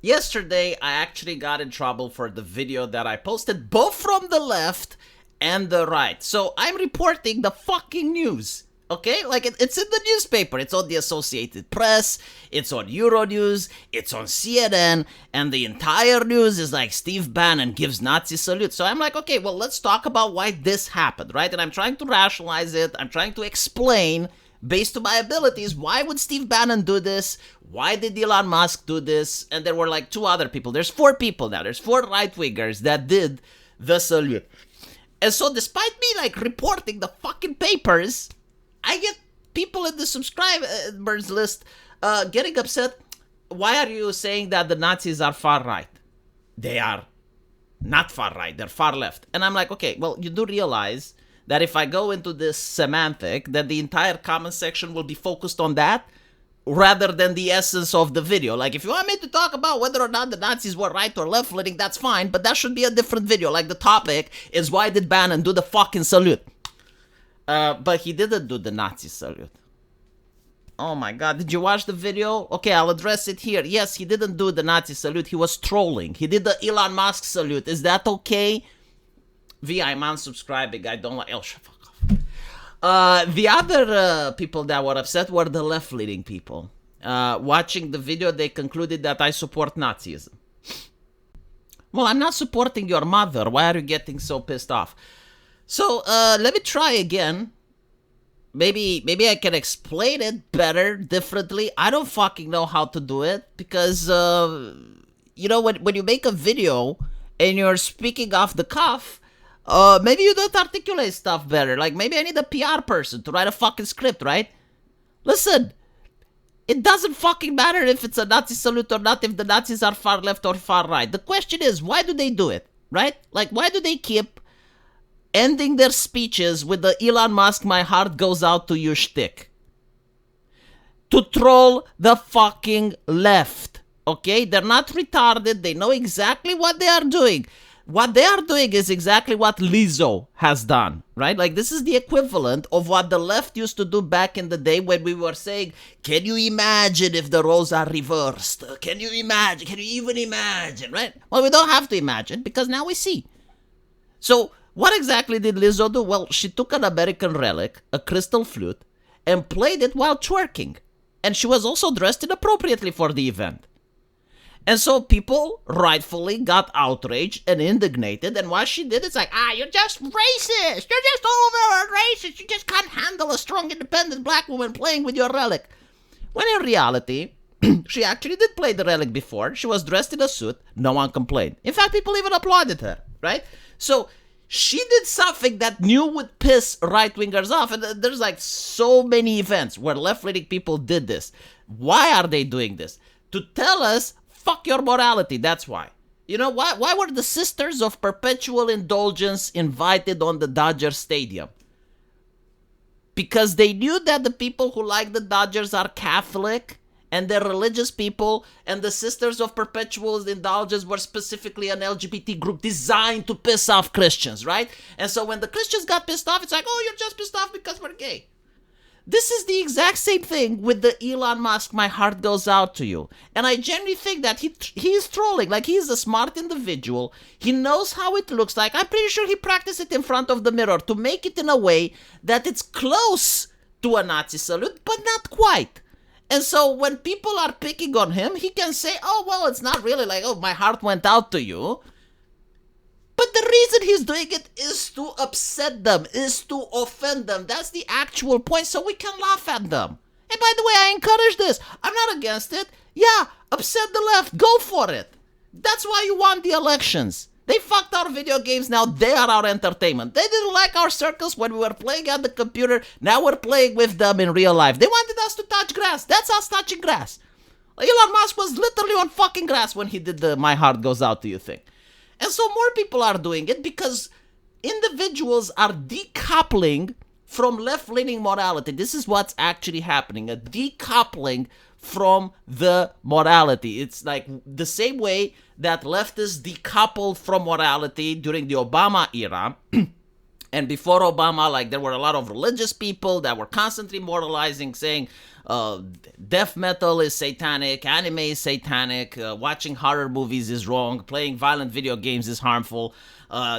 Yesterday, I actually got in trouble for the video that I posted, both from the left and the right. So I'm reporting the fucking news. Okay, like it's in the newspaper. It's on the Associated Press. It's on Euronews. It's on CNN, and the entire news is like Steve Bannon gives Nazi salute. So I'm like, okay, well, let's talk about why this happened, right? And I'm trying to rationalize it. I'm trying to explain, based on my abilities, why would Steve Bannon do this? Why did Elon Musk do this? And there were like two other people. There's four people now. There's four right-wingers that did the salute. And so despite me like reporting the fucking papers, I get people in the subscribers list getting upset. Why are you saying that the Nazis are far right? They are not far right. They're far left. And I'm like, okay, well, you do realize that if I go into this semantic, that the entire comment section will be focused on that rather than the essence of the video. Like, if you want me to talk about whether or not the Nazis were right or left-leaning, that's fine, but that should be a different video. Like, the topic is why did Bannon do the fucking salute? But he didn't do the Nazi salute. Oh my god, did you watch the video? Okay, I'll address it here. Yes, he didn't do the Nazi salute. He was trolling. He did the Elon Musk salute. Is that okay? V, I'm unsubscribing. I don't like... Oh, fuck off. The other people that were upset were the left-leaning people. Watching the video, they concluded that I support Nazism. Well, I'm not supporting your mother. Why are you getting so pissed off? So, let me try again. Maybe I can explain it better, differently. I don't fucking know how to do it. Because, you know, when you make a video and you're speaking off the cuff, maybe you don't articulate stuff better. Like, maybe I need a PR person to write a fucking script, right? Listen, it doesn't fucking matter if it's a Nazi salute or not, if the Nazis are far left or far right. The question is, why do they do it, right? Like, why do they keep ending their speeches with the Elon Musk, my heart goes out to you shtick? To troll the fucking left, okay? They're not retarded. They know exactly what they are doing. What they are doing is exactly what Lizzo has done, right? Like, this is the equivalent of what the left used to do back in the day when we were saying, can you imagine if the roles are reversed? Can you imagine? Can you even imagine, right? Well, we don't have to imagine because now we see. So, what exactly did Lizzo do? Well, she took an American relic, a crystal flute, and played it while twerking. And she was also dressed inappropriately for the event. And so people rightfully got outraged and indignated. And what she did, it's like, you're just racist. You're just over racist. You just can't handle a strong, independent black woman playing with your relic. When in reality, she actually did play the relic before. She was dressed in a suit. No one complained. In fact, people even applauded her, right? So she did something that would piss right-wingers off. And there's like so many events where left-leaning people did this. Why are they doing this? To tell us, fuck your morality, that's why. You know, why were the Sisters of Perpetual Indulgence invited on the Dodger Stadium? Because they knew that the people who like the Dodgers are Catholic, and they're religious people, and the Sisters of Perpetual Indulgence were specifically an LGBT group designed to piss off Christians, right? And so when the Christians got pissed off, it's like, oh, you're just pissed off because we're gay. This is the exact same thing with the Elon Musk, my heart goes out to you. And I genuinely think that he's trolling. Like, he's a smart individual. He knows how it looks like. I'm pretty sure he practiced it in front of the mirror to make it in a way that it's close to a Nazi salute, but not quite. And so when people are picking on him, he can say, oh, well, it's not really like, oh, my heart went out to you. But the reason he's doing it is to upset them, is to offend them. That's the actual point, so we can laugh at them. And by the way, I encourage this. I'm not against it. Yeah, upset the left. Go for it. That's why you won the elections. They fucked our video games. Now they are our entertainment. They didn't like our circles when we were playing at the computer. Now we're playing with them in real life. They wanted us to touch grass. That's us touching grass. Elon Musk was literally on fucking grass when he did the my heart goes out to you thing. And so more people are doing it because individuals are decoupling from left-leaning morality. This is what's actually happening, a decoupling from the morality. It's like the same way that leftists decoupled from morality during the Obama era And before Obama, like, there were a lot of religious people that were constantly moralizing, saying death metal is satanic, anime is satanic, watching horror movies is wrong, playing violent video games is harmful,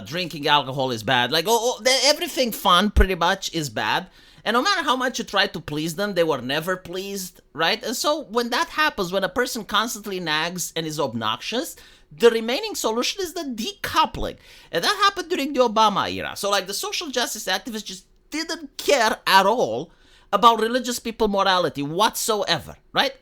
drinking alcohol is bad. Like, everything fun pretty much is bad. And no matter how much you try to please them, they were never pleased, right? And so when that happens, when a person constantly nags and is obnoxious, the remaining solution is the decoupling. And that happened during the Obama era. So, like, the social justice activists just didn't care at all about religious people morality whatsoever, right?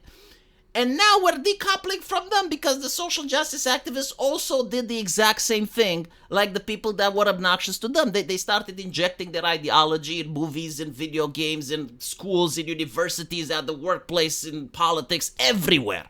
And now we're decoupling from them because the social justice activists also did the exact same thing like the people that were obnoxious to them. They started injecting their ideology in movies, in video games, in schools, in universities, at the workplace, in politics, everywhere.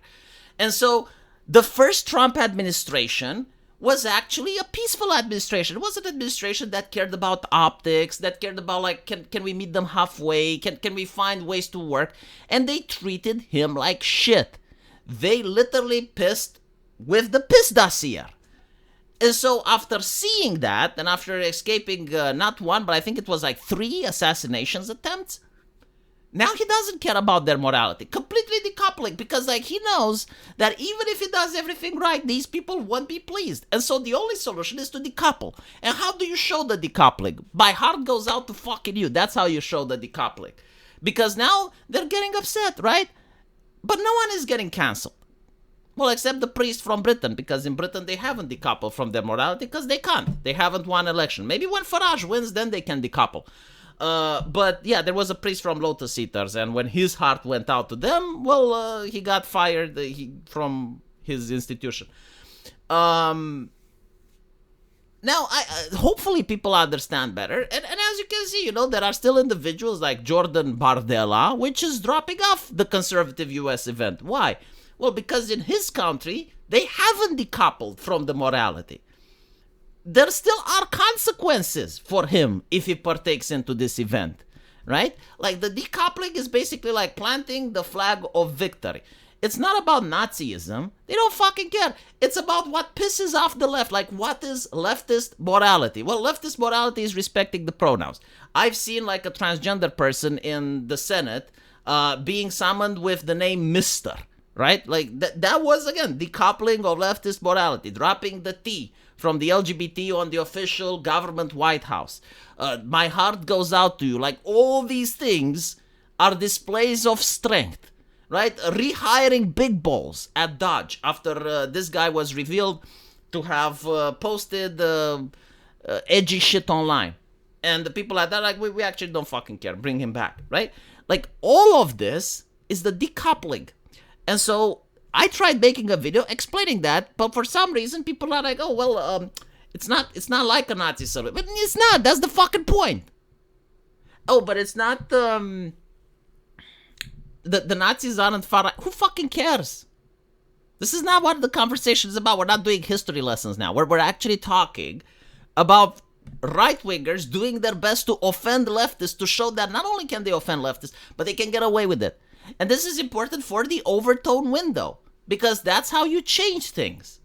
And so the first Trump administration was actually a peaceful administration. It was an administration that cared about optics, that cared about, like, can we meet them halfway? Can we find ways to work? And they treated him like shit. They literally pissed with the piss dossier. And so after seeing that, and after escaping not one, but I think it was like 3 assassinations attempts, now he doesn't care about their morality. Completely decoupling, because, like, he knows that even if he does everything right, these people won't be pleased. And so the only solution is to decouple. And how do you show the decoupling? My heart goes out to fucking you. That's how you show the decoupling. Because now they're getting upset, right? But no one is getting cancelled. Well, except the priest from Britain, because in Britain they haven't decoupled from their morality because they can't. They haven't won election. Maybe when Farage wins, then they can decouple. But yeah, there was a priest from Lotus Eaters, and when his heart went out to them, well, he got fired from his institution. Now, hopefully people understand better, and as you can see, there are still individuals like Jordan Bardella, which is dropping off the conservative U.S. event. Why? Well, because in his country, they haven't decoupled from the morality. There still are consequences for him if he partakes into this event, right? Like, the decoupling is basically like planting the flag of victory. It's not about Nazism. They don't fucking care. It's about what pisses off the left. Like, what is leftist morality? Well, leftist morality is respecting the pronouns. I've seen, like, a transgender person in the Senate being summoned with the name Mr., right? Like, that was, again, decoupling of leftist morality, dropping the T from the LGBT on the official government White House. My heart goes out to you. Like, all these things are displays of strength, right? Rehiring big balls at Dodge after this guy was revealed to have posted edgy shit online. And the people at that, like, we actually don't fucking care. Bring him back, right? Like, all of this is the decoupling. And so I tried making a video explaining that, but for some reason people are like, oh, well, it's not like a Nazi salute. But it's not. That's the fucking point. Oh, but it's not, the Nazis aren't far right. Who fucking cares? This is not what the conversation is about. We're not doing history lessons now. We're actually talking about right-wingers doing their best to offend leftists, to show that not only can they offend leftists, but they can get away with it. And this is important for the Overton window, because that's how you change things.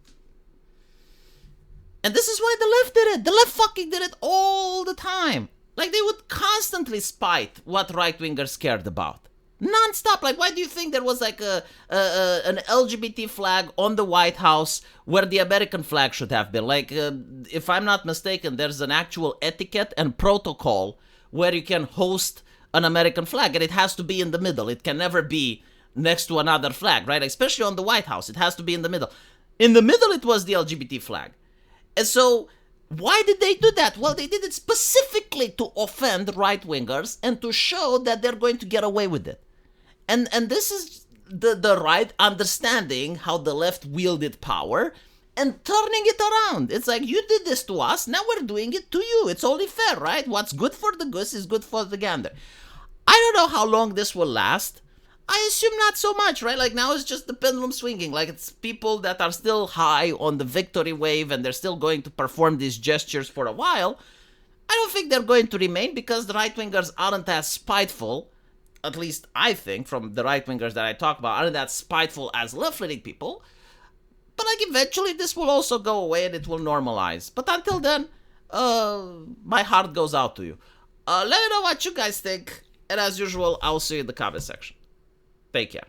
And this is why the left did it. The left fucking did it all the time. Like, they would constantly spite what right-wingers cared about. Non-stop. Like, why do you think there was like an LGBT flag on the White House where the American flag should have been? Like, if I'm not mistaken, there's an actual etiquette and protocol where you can host an American flag, and it has to be in the middle. It can never be next to another flag, right? Especially on the White House, it has to be in the middle. In the middle, it was the LGBT flag. And so, why did they do that? Well, they did it specifically to offend right-wingers and to show that they're going to get away with it. And this is the right understanding how the left wielded power and turning it around. It's like, you did this to us, now we're doing it to you. It's only fair, right? What's good for the goose is good for the gander. I don't know how long this will last. I assume not so much, right? Like, now it's just the pendulum swinging. Like, it's people that are still high on the victory wave and they're still going to perform these gestures for a while. I don't think they're going to remain because the right-wingers aren't as spiteful, at least I think, from the right-wingers that I talk about, aren't that spiteful as left-leaning people. But, like, eventually this will also go away and it will normalize. But until then, my heart goes out to you. Let me know what you guys think, and as usual, I'll see you in the comment section. Take care.